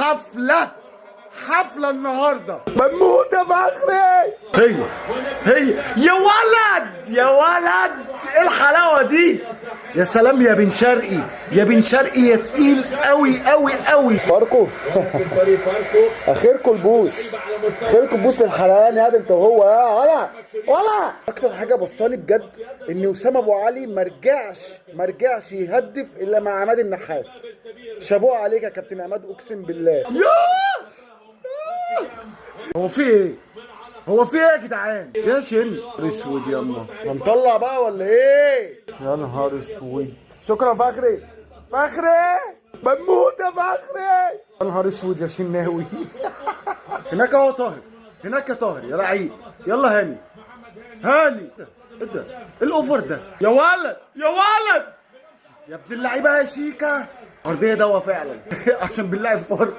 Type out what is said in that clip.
حفلة النهاردة بنموت يا فخري. هي يا ولد يا ولد، ايه الحلاوة دي؟ يا سلام يا بن شرقي، يا بن شرقي يا تقيل قوي قوي قوي. فاركو اخركم البوس، اخركم البوس للحلقان يا انت وهو يا ولا. اكتر حاجة بسطاني بجد ان وسام ابو علي مرجعش يهدف الا مع عماد النحاس. شابوه عليك يا كابتن عماد، اقسم بالله. هو في ايه؟ يا جدعان؟ يا شن اسود ياما، هنطلع بقى ولا ايه؟ يا نهار اسود. شكرا فخري، بنموت يا فخري. يا نهار اسود يا شناوي. هناك اهو طاهر، هناك يا طاهر يا لعيب. يلا هاني ايه ده؟ ايه الاوفر ده؟ يا ولد يا ابن اللعيبه يا شيكا. ارضيه دوا فعلا. عشان بالله فاركو.